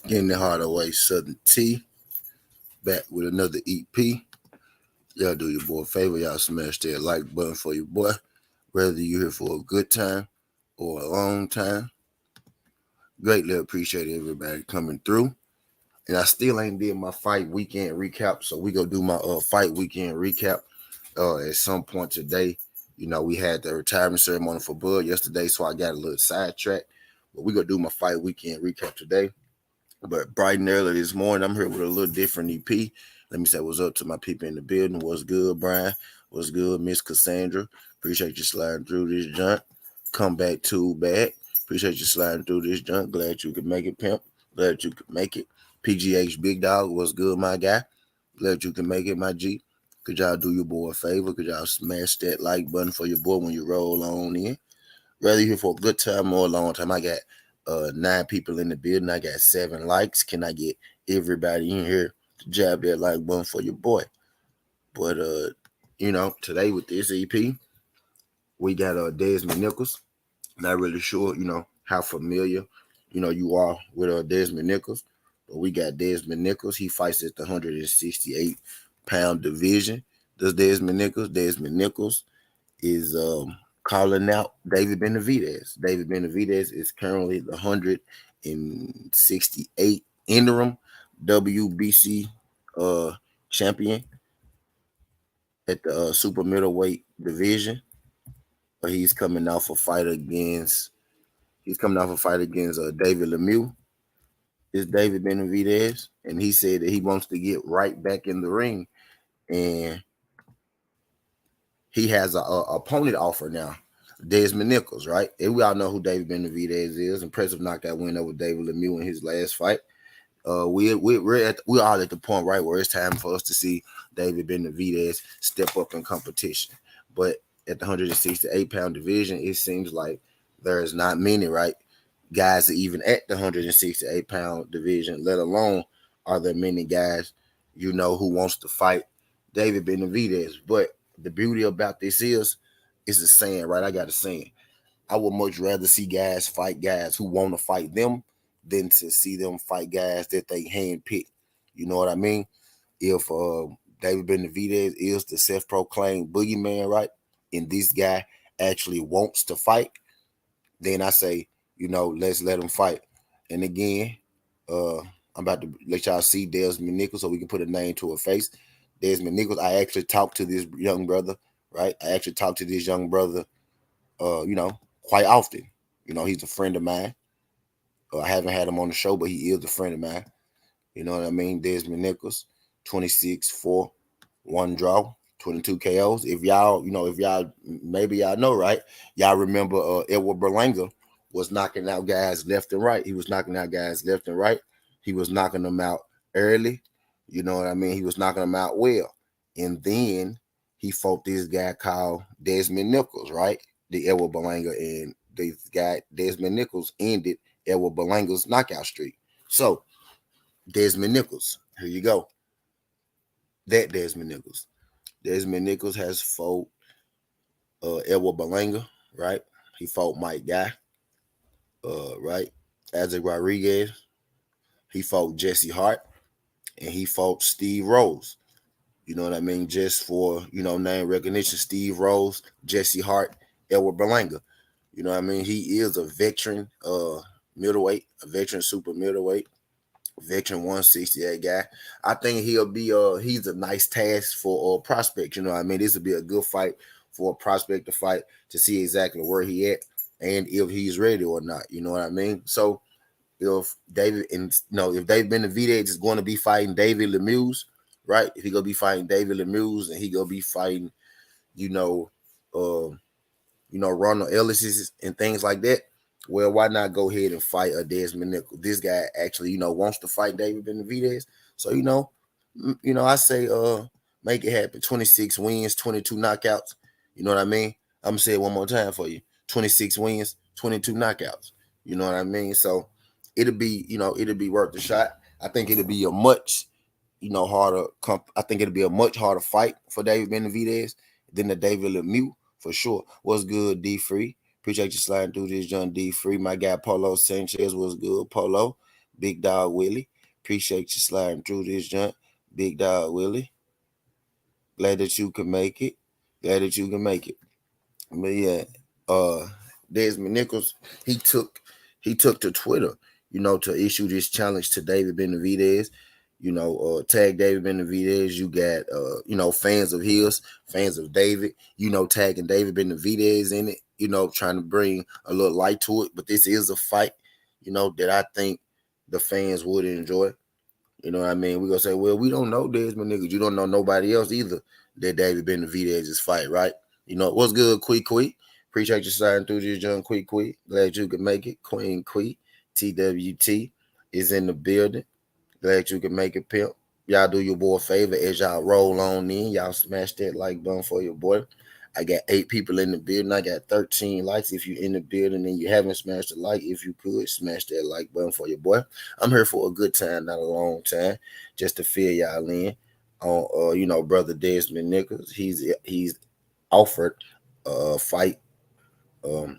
Getting the hard away, Southern T. Back with another EP. Y'all do your boy a favor. Y'all smash that like button for your boy. Whether you're here for a good time or a long time. Greatly appreciate everybody coming through. And I still ain't did my fight weekend recap. So we go do my fight weekend recap at some point today. You know, we had the retirement ceremony for Bud yesterday, so I got a little sidetracked. But we gonna do my fight weekend recap today. But bright and early this morning, I'm here with a little different EP. Let me say what's up to my people in the building. What's good, Brian? What's good, Miss Cassandra? Appreciate you sliding through this junk. Come back too bad. Appreciate you sliding through this junk. Glad you could make it, pimp. Glad you could make it. PGH Big Dog, what's good, my guy? Glad you can make it, my G. Could y'all do your boy a favor? Could y'all smash that like button for your boy when you roll on in? Whether you're here for a good time or a long time, I got 9 people in the building. I got 7 likes. Can I get everybody in here to jab that like button for your boy? But you know, today with this EP, we got Desmond Nichols. Not really sure, you know, how familiar, you know, you are with Desmond Nichols. But we got Desmond Nichols. He fights at the 168-pound division. Does Desmond Nichols? Desmond Nichols is calling out David Benevidez. David Benevidez is currently the 168 interim WBC champion at the super middleweight division. But he's coming off a fight against David Lemieux. It's David Benevidez, and he said that he wants to get right back in the ring, and he has a opponent offer now. Desmond Nichols, right? And we all know who David Benevidez is. Impressive knockout win over David Lemieux in his last fight. We're all at the point, right, where it's time for us to see David Benevidez step up in competition. But at the 168-pound division, it seems like there's not many, right, guys even at the 168-pound division, let alone are there many guys, you know, who wants to fight David Benevidez. But the beauty about this is, it's a saying, right? I got a saying. I would much rather see guys fight guys who want to fight them than to see them fight guys that they handpick. You know what I mean? If David Benavidez is the self-proclaimed boogeyman, right, and this guy actually wants to fight, then I say, you know, let's let him fight. And again, I'm about to let y'all see Desmond Nichols so we can put a name to a face. Desmond Nichols, I actually talked to this young brother, right? I actually talked to this young brother, you know, quite often. You know, he's a friend of mine. I haven't had him on the show, but he is a friend of mine. You know what I mean? Desmond Nichols, 26-4, 1 draw, 22 KOs. If y'all maybe y'all know, right? Y'all remember Edward Berlanga was knocking out guys left and right. He was knocking out guys left and right. He was knocking them out early. You know what I mean? He was knocking them out well. And then he fought this guy called Desmond Nichols, right? The Edward Berlanga, and this guy, Desmond Nichols, ended Edward Berlanga's knockout streak. So, Desmond Nichols, here you go. That Desmond Nichols. Desmond Nichols has fought Edward Berlanga, right? He fought Mike Guy, right? Isaac Rodriguez. He fought Jesse Hart, and he fought Steve Rose. You know what I mean? Just for, you know, name recognition, Steve Rose, Jesse Hart, Edward Berlanga. You know what I mean? He is a veteran middleweight, a veteran super middleweight, veteran 168 guy. I think he'll be he's a nice task for prospect. You know what I mean? This would be a good fight for a prospect to fight to see exactly where he at and if he's ready or not. You know what I mean? So if David Benavidez is going to be fighting David Lemieux, right? If he gonna be fighting David Lemieux and he gonna be fighting, Ronald Ellis and things like that, well, why not go ahead and fight a Desmond Nichols? This guy actually, wants to fight David Benavidez. So, I say make it happen. 26 wins, 22 knockouts. You know what I mean? I'm gonna say it one more time for you. 26 wins, 22 knockouts. You know what I mean? So it'll be worth the shot. I think it'll be a much, harder. I think it'll be a much harder fight for David Benavidez than the David Lemieux for sure. What's good, D Free? Appreciate you sliding through this, John D Free. My guy Polo Sanchez was good. Polo, Big Dog Willie. Appreciate you sliding through this junk. Big Dog Willie. Glad that you can make it. Glad that you can make it. But yeah, Desmond Nichols, he took to Twitter, to issue this challenge to David Benevidez. Tag David Benevidez. You got fans of his, fans of David, tagging David Benevidez in it, trying to bring a little light to it. But this is a fight, that I think the fans would enjoy. You know what I mean? We're gonna say, well, we don't know Desmond Nichols. You don't know nobody else either that David Benavidez' fight, right? What's good, Quick? Appreciate you sliding through this young Quick. Glad you could make it. Queen Quick, TWT is in the building. Glad you could make it, pimp. Y'all do your boy a favor as y'all roll on in. Y'all smash that like button for your boy. I got 8 people in the building. I got 13 likes. If you're in the building and you haven't smashed the like, if you could, smash that like button for your boy. I'm here for a good time, not a long time, just to fill y'all in on, brother Desmond Nichols. He's offered a fight to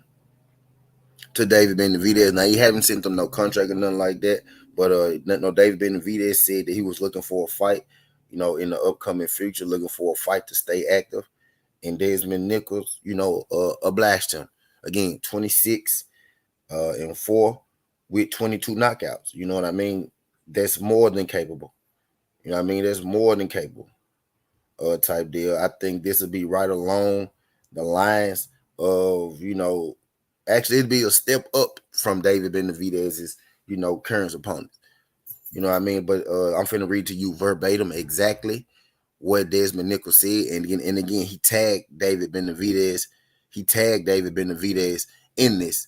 David Benevidez. Now, he haven't sent him no contract or nothing like that, but David Benevidez said that he was looking for a fight, in the upcoming future, looking for a fight to stay active. And Desmond Nichols, obliged him. Again, 26 and 4 with 22 knockouts. You know what I mean? That's more than capable. You know what I mean? That's more than capable type deal. I think this would be right along the lines of, actually it'd be a step up from David Benavidez's, current opponent. You know what I mean? But I'm finna read to you verbatim exactly what Desmond Nichols said, and again, he tagged David Benevidez. He tagged David Benevidez in this.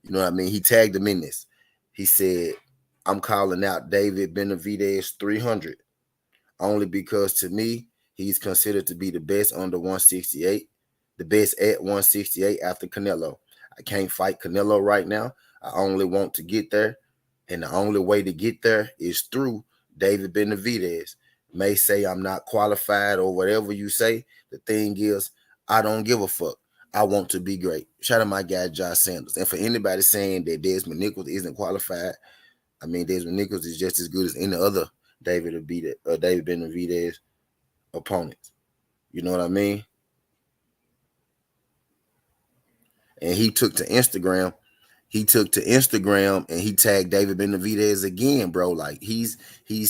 You know what I mean? He tagged him in this. He said, "I'm calling out David Benevidez 300 only because to me he's considered to be the best under 168, the best at 168 after Canelo. I can't fight Canelo right now. I only want to get there, and the only way to get there is through David Benevidez. May say I'm not qualified or whatever you say. The thing is, I don't give a fuck. I want to be great." Shout out my guy Josh Sanders. And for anybody saying that Desmond Nichols isn't qualified, I mean Desmond Nichols is just as good as any other David Benavidez opponents. You know what I mean? And he took to Instagram. And he tagged David Benevidez again, bro. Like he's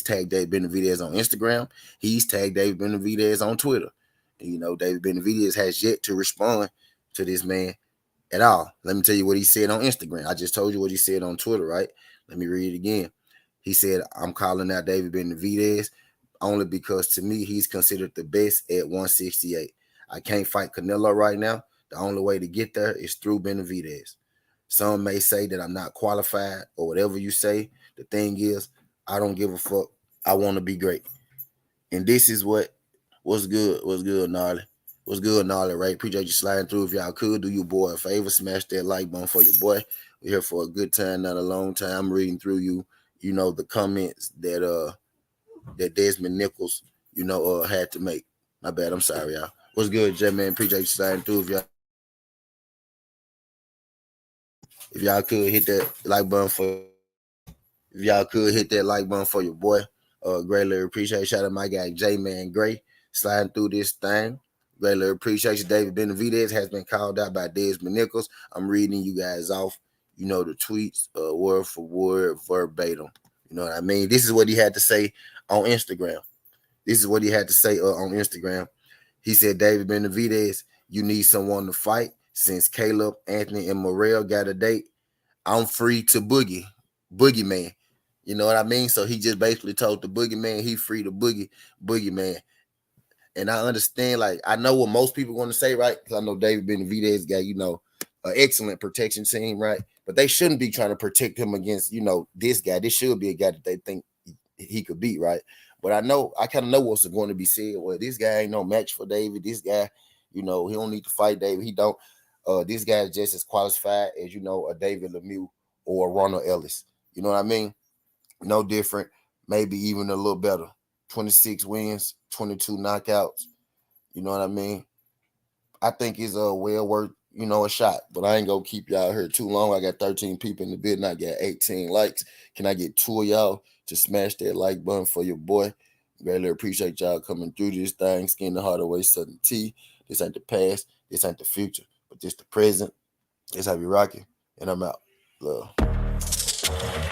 tagged David Benevidez on Instagram. He's tagged David Benevidez on Twitter. And, David Benevidez has yet to respond to this man at all. Let me tell you what he said on Instagram. I just told you what he said on Twitter, right? Let me read it again. He said, "I'm calling out David Benevidez only because to me he's considered the best at 168. I can't fight Canelo right now. The only way to get there is through Benavidez. Some may say that I'm not qualified or whatever you say. The thing is, I don't give a fuck. I want to be great." And this is what's good. What's good, Gnarly? What's good, Gnarly, right? Appreciate you sliding through. If y'all could, do your boy a favor. Smash that like button for your boy. We're here for a good time, not a long time. I'm reading through the comments that Desmond Nichols, had to make. My bad. I'm sorry, y'all. What's good, J man? Appreciate you sliding through. If y'all could hit that like button for your boy, greatly appreciate. Shout out my guy J Man Gray sliding through this thing. Greatly appreciate you. David Benevidez has been called out by Desmond Nichols. I'm reading you guys off, the tweets, word for word, verbatim. You know what I mean? This is what he had to say on Instagram. He said, "David Benevidez, you need someone to fight. Since Caleb, Anthony, and Morrell got a date, I'm free to boogeyman." You know what I mean? So he just basically told the boogeyman he free to boogeyman. And I understand, like, I know what most people want to say, right? Because I know David Benevidez got, an excellent protection team, right? But they shouldn't be trying to protect him against, this guy. This should be a guy that they think he could beat, right? But I kind of know what's going to be said. Well, this guy ain't no match for David. This guy, he don't need to fight David. He don't. This guy is just as qualified as, a David Lemieux or a Ronald Ellis. You know what I mean? No different, maybe even a little better. 26 wins, 22 knockouts. You know what I mean? I think it's well worth, a shot. But I ain't gonna keep y'all here too long. I got 13 people in the building. I got 18 likes. Can I get 2 of y'all to smash that like button for your boy? Greatly appreciate y'all coming through this thing. Skin the heart away, Southern T. This ain't the past. This ain't the future. But this the present. This how we rocking. And I'm out. Love.